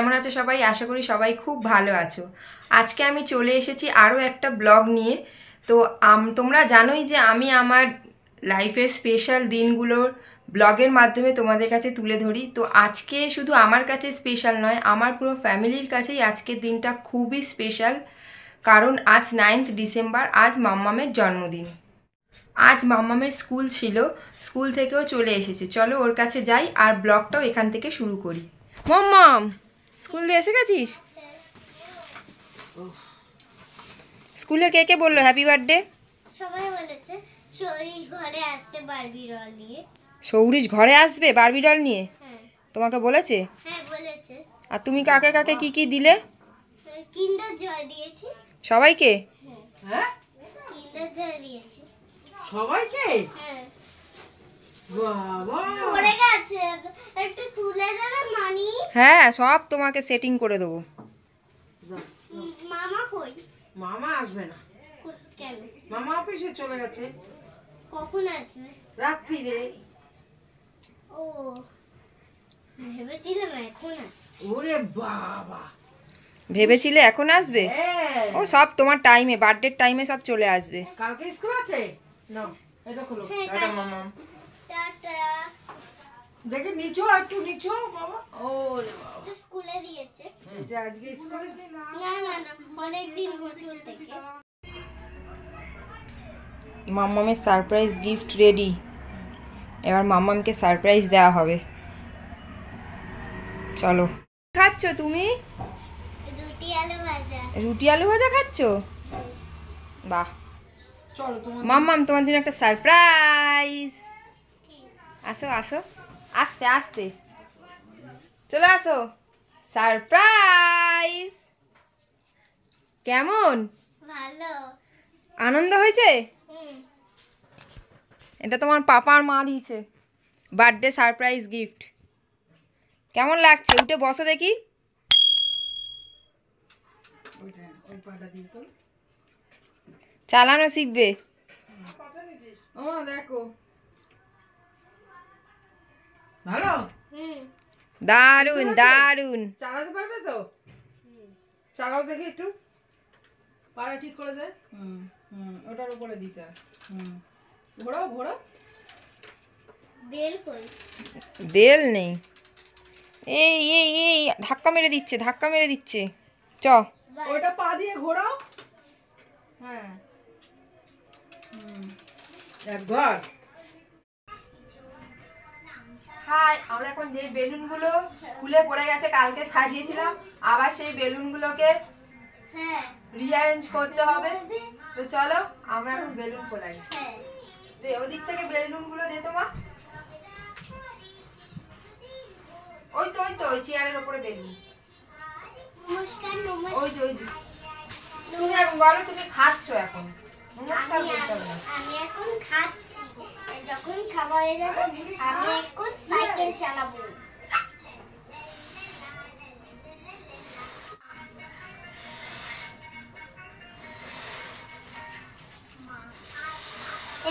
কেমন আছো সবাই? আশা করি সবাই খুব ভালো আছো। আজকে আমি চলে এসেছি আরও একটা ব্লগ নিয়ে। তো তোমরা জানোই যে আমি আমার লাইফের স্পেশাল দিনগুলোর ব্লগের মাধ্যমে তোমাদের কাছে তুলে ধরি। তো আজকে শুধু আমার কাছে স্পেশাল নয়, আমার পুরো ফ্যামিলির কাছেই আজকের দিনটা খুবই স্পেশাল। কারণ আজ 9th ডিসেম্বর, আজ মাম্মামের জন্মদিন। আজ মাম্মামের স্কুল ছিল, স্কুল থেকেও চলে এসেছে। চলো ওর কাছে যাই আর ব্লগটাও এখান থেকে শুরু করি। মাম্মাম, স্কুল দিয়ে এসে গেছিস? স্কুলে কে কে বললো হ্যাপি বার্থডে? সবাই বলেছে সৌরিশ ঘরে আসছে বারবি ডল নিয়ে। সৌরিশ ঘরে আসবে বারবি ডল নিয়ে? হ্যাঁ। তোমাকে বলেছে? হ্যাঁ বলেছে। আর তুমি কাকে কাকে কি কি দিলে? কিন্ডার জয় দিয়েছি সবাইকে। হ্যাঁ, কিন্ডার জয় দিয়েছি সবাইকে। হ্যাঁ। বাবা, পড়ে গেছে, একটু তুলে দেবে মানি? হ্যাঁ, সব তোমাকে সেটিং করে দেবো। মামা কই? মামা আসবে না। কেন? মামা অফিসে চলে গেছে। কখন আসবে? রাত্রিরে। ও, ভেবেছিলাম এখন আসবে। ওরে বাবা, ভেবেছিলে এখন আসবে? হ্যাঁ, ও সব তোমার টাইমে, বার্থডের টাইমে সব চলে আসবে। কালকে স্কুল আছে না? এটা খোলো। হ্যাঁ, এটা মামা টাটা। দেখে নিচো, একটু নিচো বাবা। ওরে বাবা, স্কুলে দিয়েছে? এটা আজকে স্কুলে দিন না? না না না, অনেকদিন বছর থেকে। মাম্মামের সারপ্রাইজ গিফট রেডি। এবার মাম্মামকে সারপ্রাইজ দেওয়া হবে। চলো। খাচ্ছ তুমি? রুটি আলু ভাজা। রুটি আলু ভাজা খাচ্ছ? বাহ। চলো তোমার মাম্মাম, তোমার জন্য একটা সারপ্রাইজ। আসো আসো, আস্তে আস্তে চলে আসো। সারপ্রাইজ। কেমন ভালো। আনন্দ হয়েছে? হুম। এটা তোমার পাপা আর মা দিয়েছে, বার্থডে সারপ্রাইজ গিফট। কেমন লাগছে? উঠে বসো দেখি। ওই পাটা দিন তো। চালানো শিখবে। ও দেখো, ভালো। হুম। দারুন দারুন। চালাতে পারবে তো? চালাও দেখি একটু। পাড়া ঠিক করে দে। ওটার উপরে দিতে হয়। ঘোরাও ঘোরাও। বেল কই? বেল নেই। এই এই এই ধাক্কা মেরে দিচ্ছে, ধাক্কা মেরে দিচ্ছে। চ। ওটা পা দিয়ে ঘোরাও। হ্যাঁ, একবার। হাই, আমরা এখন যে বেলুনগুলো খুলে পড়ে গেছে, কালকে সাজিয়েছিলাম, আবার সেই বেলুনগুলোকে হ্যাঁ। রিঅ্যারেঞ্জ করতে হবে। তো চলো আমরা এখন বেলুন ফোলাই। হ্যাঁ। দে ওদিক থেকে বেলুনগুলো দে তোমা। ওই তো ওই তো ওই চেয়ারের উপরে বেলুন। নমস্কার নমস্কার। ওই যে ওই যে। তুমি এখন বলো, তুমি খাচ্ছ এখন। নমস্কার বলতে হবে না। আমি এখন খাচ্ছি, যখন খাবার হয়ে যাবে আমি এখন সাইকেল চালাবো।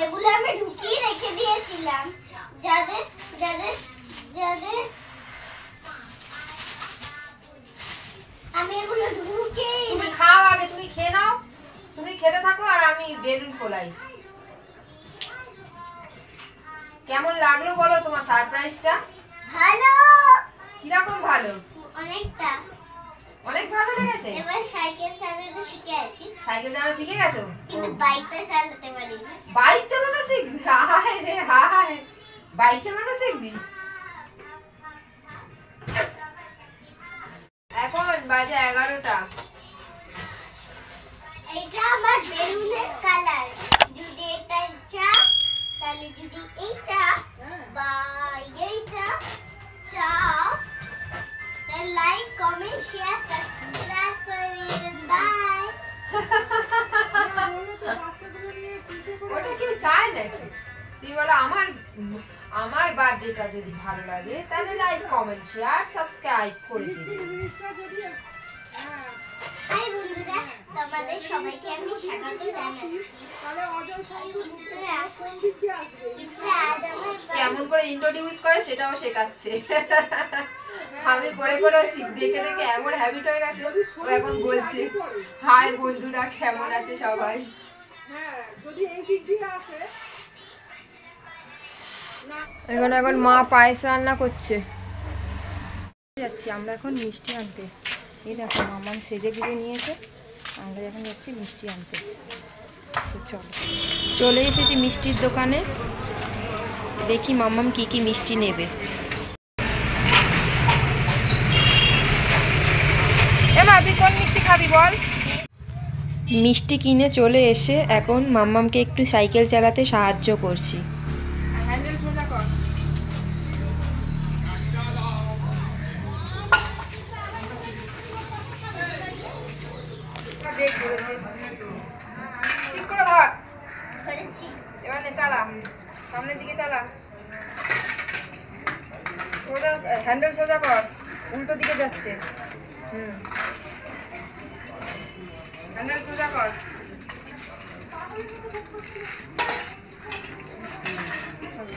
এগুলো আমি ঢুকিয়ে রেখে দিয়েছিলাম, যাদের যাদের যাদের আমি এগুলো ঢুকে। তুমি খাও আগে, তুমি খেয়ে নাও, তুমি খেতে থাকো আর আমি বেলুন ফোলাই। কেমন লাগলো বলো তোমার সারপ্রাইজটা? ভালো। কিরকম ভালো? অনেকটা। অনেক ভালো লেগেছে। এবার সাইকেল চালাতে শিখে আছি, সাইকেল চালানো শিখে গেছো? কিন্তু বাইকটা চালাতে পারি না। বাইক চালানো শিখবি? হায় রে হায়, বাইক চালানো শিখবি? এখন বাজে 11টা। এটা আমার বেলুনের কালার। যদি এটা চা, তাহলে যদি এইটা বা এইটা চা, তাহলে লাইক কমেন্ট শেয়ার সাবস্ক্রাইব করে দিন। বাই। ওটা কেউ চায় নাকি? তুই বলো আমার আমার বার্থডেটা যদি ভালো লাগে তাহলে লাইক কমেন্ট শেয়ার সাবস্ক্রাইব করে দিবি। হাই বন্ধুরা, তোমাদের সবাইকে আমি স্বাগত জানাচ্ছি। কিন্তু আজ আমার কেমন করে ইন্ট্রোডিউস করে সেটাও শেখাচ্ছে। আমি করে করে দেখে দেখে এমন হ্যাবিট হয়ে গেছে, ও এখন বলছে হাই বন্ধুরা কেমন আছে সবাই। এখন মা পায়েস রান্না করছে। যাচ্ছি আমরা এখন মিষ্টি আনতে। এই দেখো মামা সেজে গুজে নিয়েছে, আমরা এখন যাচ্ছি মিষ্টি আনতে। তো চলে এসেছি মিষ্টির দোকানে, দেখি মাম্মাম কি কি মিষ্টি নেবে। এমা তুই কোন মিষ্টি খাবি বল। মিষ্টি কিনে চলে এসে এখন মাম্মামকে একটু সাইকেল চালাতে সাহায্য করছি। হ্যান্ডেল সোজা কর। ঠিক করে ধর। ধরেছি। এবার নে চালা, সামনের দিকে চালা। সোজা হ্যান্ডেল সোজা কর, উল্টো দিকে যাচ্ছে। হ্যান্ডেল সোজা কর।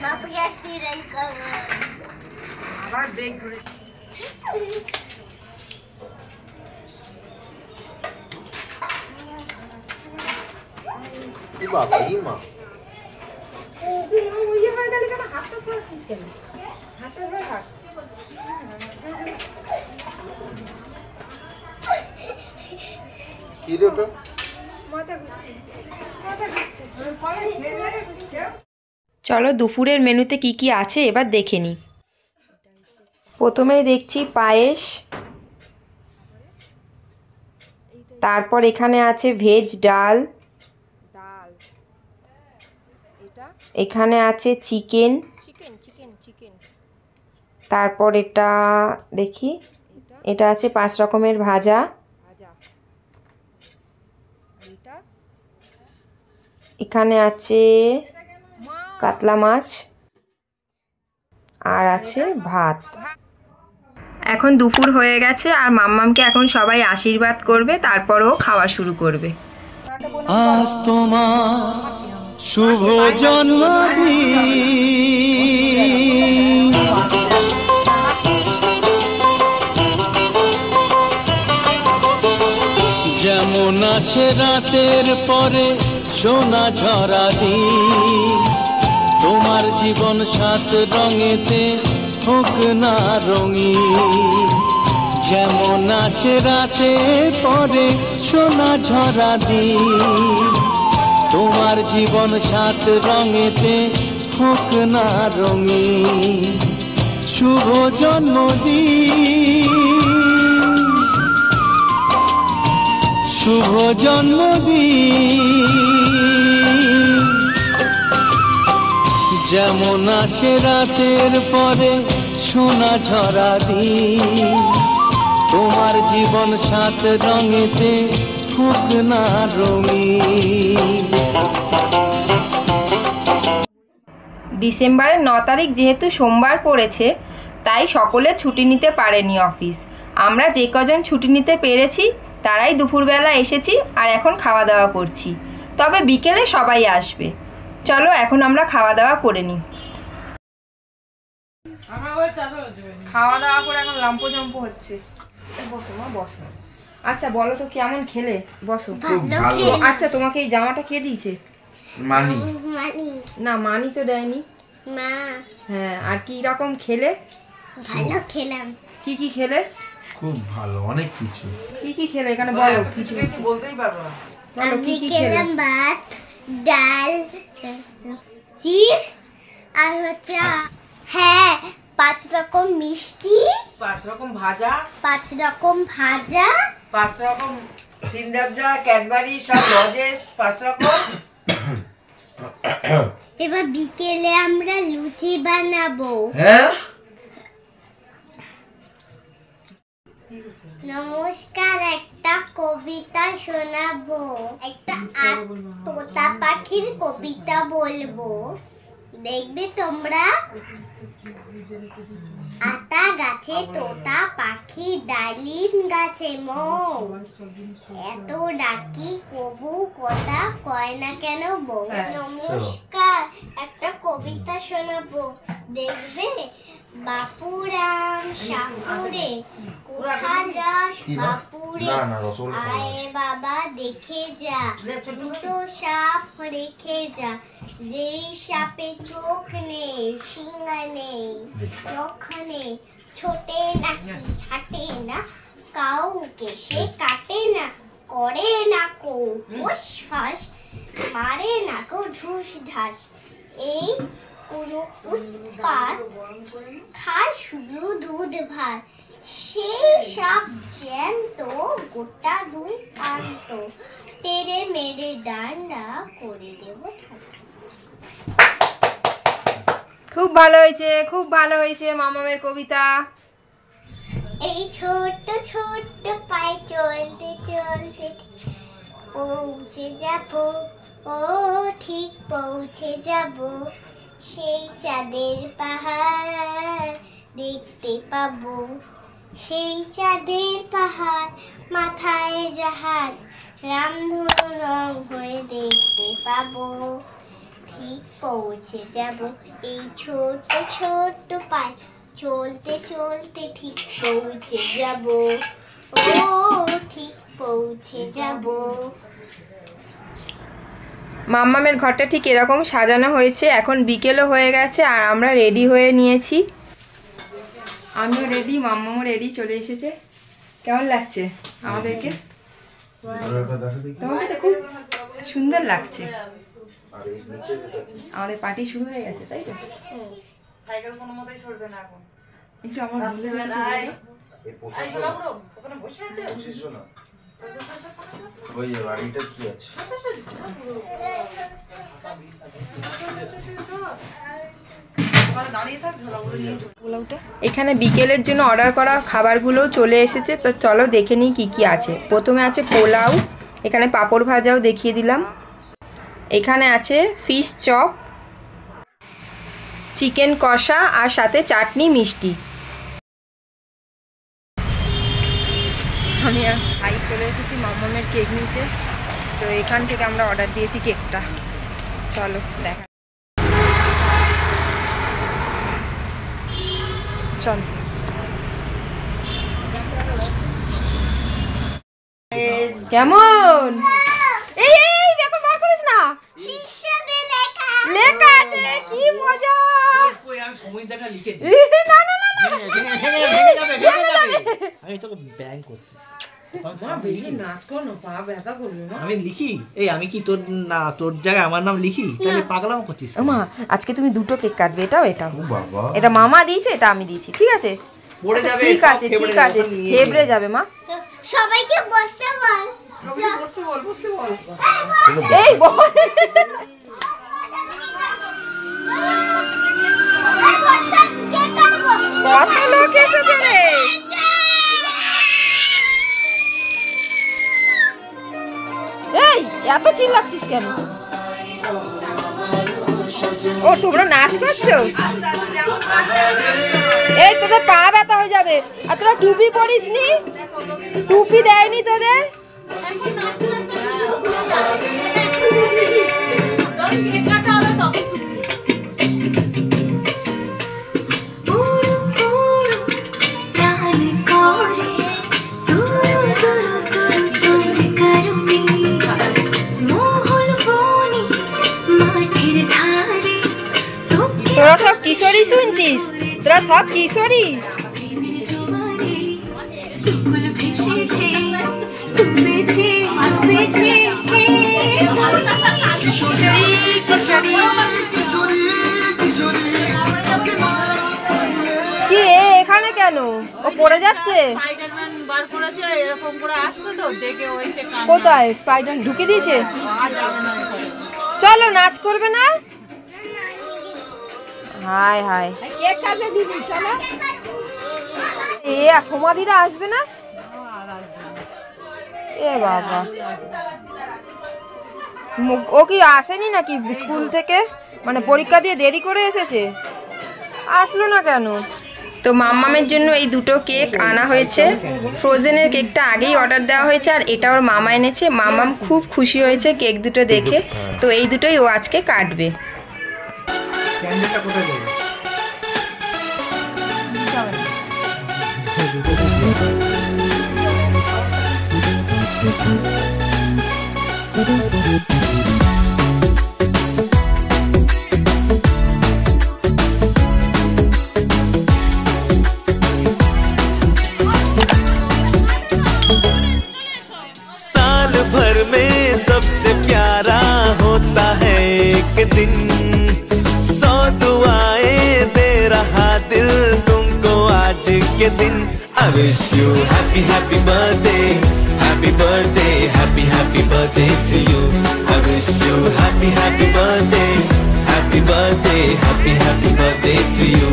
বাপুকে অ্যাক্সিডেন্ট করবো। আবার ব্রেক ধরে। বাবা ইমা ইয়ে হয়ে গেলে কেন হাতটা ধরছিস কেন? হাতটা ধরে হাত। কি রে ওটা? মাথা ঘুরছে, মাথা ঘুরছে। চলো দুপুরের মেনুতে কি কি আছে এবার দেখে নিই। প্রথমেই দেখছি পায়েস, তারপর এখানে আছে ভেজ ডাল, এখানে আছে চিকেন, তারপর এটা দেখি এটা আছে 5 রকমের ভাজা, এখানে আছে কাতলা মাছ, আর আছে ভাত। এখন দুপুর হয়ে গেছে আর মাম্মামকে এখন সবাই আশীর্বাদ করবে, তারপরও খাওয়া শুরু করবে। আজ তোমার শুভ জন্মদিন, যেমন আসে রাতের পরে সোনা ঝরা দিন, তোমার জীবন 7 রঙেতে হোক না রঙিন। যেমন আসে রাতের পরে সোনা ঝরা দিন, তোমার জীবন 7 রঙেতে হোক না রঙিন। শুভ জন্মদিন, শুভ জন্মদিন, যেমন আসে রাতের পরে সোনা ঝরা দিন, তোমার জীবন 7 রঙেতে হোক না রঙিন। ডিসেম্বরের 9 তারিখ যেহেতু সোমবার পড়েছে, তাই সকলে ছুটি নিতে পারেনি অফিস। আমরা যে কজন ছুটি নিতে পেরেছি তারাই দুপুরবেলা এসেছি আর এখন খাওয়া দাওয়া করছি, তবে বিকেলে সবাই আসবে। চলো এখন আমরা খাওয়া দাওয়া করে নিই। খাওয়া দাওয়া করে এখন লাম্পো জম্পো হচ্ছে। বসো মা বসো। আচ্ছা বলো তো কেমন খেলে? বসো। আচ্ছা তোমাকে এই জামাটা কে দিয়েছে? মানি না মানি তো দেয়নি মা। হ্যাঁ, আর কি রকম খেলে? ভালো খেলাম। কি কি খেলে? খুব ভালো, অনেক কিছু। কি কি খেলে এখানে বলো। কিছু বলতেই পারবো না। বলো কি আমি কি খেলে? খেলাম ভাত, ডাল, চিপস আর হচ্ছে হ্যাঁ 5 রকম মিষ্টি, 5 রকম ভাজা, 5 রকম ভাজা, 5 রকম তিনদাবজা, ক্যাডবারি, সব লজেস 5 রকম। এবার বিকেলে আমরা লুচি বানাবো। হ্যাঁ নমস্কার, একটা কবিতা শোনাবো। একটা তোতা পাখির কবিতা বলবো, দেখবে তোমরা। আটা গাছে তোতা পাখি ডালিম গাছে মৌ, এত ডাকি কবু কথা কয় না কেন বউ। নমস্কার, একটা কবিতা শোনাবো, দেখবে? বাপুরাম সাপুরে কোথা যাস বাপুরে, আয় বাবা দেখে যা, দুটো সাপ রেখে যা, যেই সাপে চোখ নেই শিঙা নেই নখ নেই, ছোটে নাকি হাঁটে না, কাউকে সে কাটে না, করে না কো ফুস ফাস, মারে না কো ঢুস ঢাস, এই কোনো উৎপাত খায় শুধু দুধ ভাত, সেই সাপ জ্যান্ত গোটা দুই কান্ত, তেরে মেরে ডান্ডা করে দেব ঠান্ডা। খুব ভালো হয়েছে, খুব ভালো হয়েছে মামামের কবিতা। এই ছোট্ট ছোট্ট পায়ে চলতে চলতে পৌঁছে যাব, ও ঠিক পৌঁছে যাব, সেই চাঁদের পাহাড় দেখতে পাবো, সেই চাঁদের পাহাড় মাথায় জাহাজ, রামধনু রং হয়ে দেখতে পাবো, ঠিক পৌঁছে যাব, এই ছোট্ট ছোট্ট পায়ে চলতে চলতে ঠিক পৌঁছে যাব, ও ঠিক পৌঁছে যাব। মাম্মামের ঘরটা ঠিক এরকম সাজানো হয়েছে। এখন বিকেলও হয়ে গেছে আর আমরা রেডি হয়ে নিয়েছি। আমিও রেডি, মাম্মামও রেডি, চলে এসেছে। কেমন লাগছে আমাদেরকে? তোমাকে তো খুব সুন্দর লাগছে। আমাদের পার্টি শুরু হয়ে গেছে, তাই তো? সাইকেল কোনো মতেই চলবে না এখন। একটু আমার বলে ওখানে বসে আছে। ওই বাড়িটা কি আছে? এখানে বিকেলের জন্য অর্ডার করা খাবারগুলো চলে এসেছে, তো চলো দেখে নিই কী কী আছে। প্রথমে আছে পোলাও, এখানে পাঁপড় ভাজাও দেখিয়ে দিলাম। এখানে আছে ফিশ চপ, চিকেন কষা আর সাথে চাটনি মিষ্টি। আমি আর ভাই চলে এসেছি মাম্মামের কেক নিতে। তো এখান থেকে আমরা অর্ডার দিয়েছি কেকটা, চলো দেখা। চল কেমন? এই এই দেখো, বার করিস না, লেখা আছে, কি মজা! না না না না, আমি তোকে ব্যাং করছি। মা বেশি নাচ করো না, পা ব্যথা করবে মা। আমি লিখি, এই আমি কি তোর না তোর জায়গায় আমার নাম লিখি? তাহলে পাগলাম করছিস। মা আজকে তুমি দুটো কেক কাটবে, এটাও এটাও। বাবা, এটা মামা দিয়েছে, এটা আমি দিয়েছি, ঠিক আছে? পড়ে আচ্ছা, যাবে, ঠিক আছে ঠিক আছে, থেবড়ে যাবে মা। সবাইকে বসতে বল, বসতে বল, বসতে বল। এই বল। কত লোক এসেছে রে! এই এত চিল্লাচ্ছিস কেন? ও তোমরা নাচ করছো? এই তোদের পা ব্যথা হয়ে যাবে। আর তোরা টুপি পরিস নি? টুপি দেয়নি তোদের? তোরা সব কিশোরী শুনছিস? তোরা সব কিশোরী? কি এখানে কেন? ও পড়ে যাচ্ছে? স্পাইডারম্যান বার করেছে, এরকম করে আসছে তো, দেখে হয়েছে কান্না। কোথায় স্পাইডার ঢুকে দিয়েছে? আর যাবে না এখানে। চলো নাচ করবে না? হাই হাই, কেক কাটবে দিদি, চলো। এ সমাধিরা আসবে না? এ বাবা, ও কি আসেনি নাকি স্কুল থেকে? মানে পরীক্ষা দিয়ে দেরি করে এসেছে, আসলো না কেন? তো মাম্মামের জন্য এই দুটো কেক আনা হয়েছে। ফ্রোজেনের কেকটা আগেই অর্ডার দেওয়া হয়েছে, আর এটা ওর মামা এনেছে। মাম্মাম খুব খুশি হয়েছে কেক দুটো দেখে, তো এই দুটোই ও আজকে কাটবে। ক্যান্ডেলটা কোথায় দেবে? साल भर में सबसे प्यारा होता है एक दिन, 100 दुआएं दे रहा दिल तुमको आज के दिन। I wish you happy happy birthday, happy birthday, happy happy birthday to you. I wish you happy happy birthday, happy birthday, happy happy birthday to you.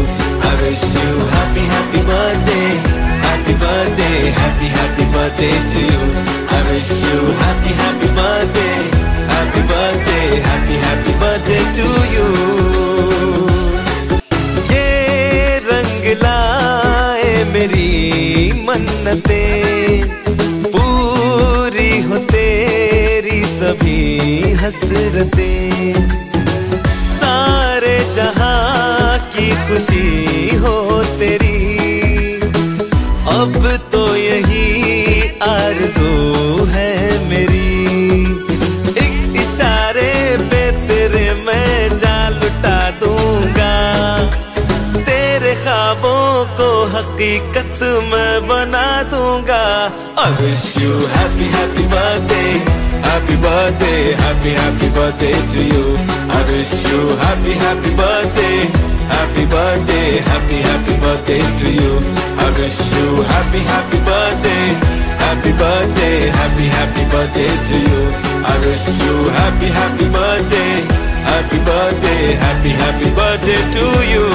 I wish you happy happy birthday, happy birthday, happy happy birthday to you. I wish you happy happy birthday, happy birthday, happy happy birthday to you. ये रंग लाए मेरी मन्नतें, पूरी हो तेरी सभी हसरतें, सारे जहां की खुशी हो तेरी, अब तो यही आरज़ू है मेरी। एक इशारे पे तेरे मैं जान लुटा दूंगा, तेरे ख्वाबों को हकीकत मैं बना दूंगा। I wish you happy happy birthday, happy birthday, happy happy birthday to you. I wish you happy happy birthday, happy birthday, happy happy birthday to you. I wish you happy happy birthday, happy birthday, happy happy birthday to you. I wish you happy happy birthday, happy birthday, happy happy birthday to you.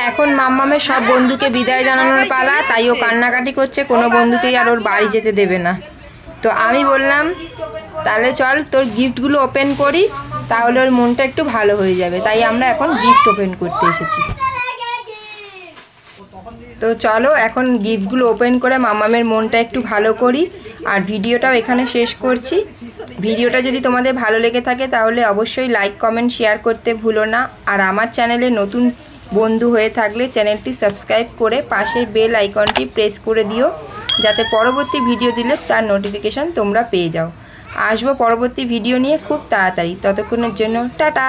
এখন মাম্মামের সব বন্ধুকে বিদায় জানানোর পালা, তাই ও কান্নাকাটি করছে, কোনো বন্ধুকেই আর ওর বাড়ি যেতে দেবে না। তো আমি বললাম তাহলে চল তোর গিফটগুলো ওপেন করি, তাহলে ওর মনটা একটু ভালো হয়ে যাবে। তাই আমরা এখন গিফট ওপেন করতে এসেছি। তো চলো এখন গিফটগুলো ওপেন করে মাম্মামের মনটা একটু ভালো করি, আর ভিডিওটাও এখানে শেষ করছি। ভিডিওটা যদি তোমাদের ভালো লেগে থাকে তাহলে অবশ্যই লাইক কমেন্ট শেয়ার করতে ভুলো না, আর আমার চ্যানেলে নতুন বন্ধু হয়ে থাকলে চ্যানেলটি সাবস্ক্রাইব করে পাশের বেল আইকনটি প্রেস করে দিও, যাতে পরবর্তী ভিডিও দিলে তার নোটিফিকেশান তোমরা পেয়ে যাও। আসবো পরবর্তী ভিডিও নিয়ে খুব তাড়াতাড়ি, ততক্ষণের জন্য টাটা।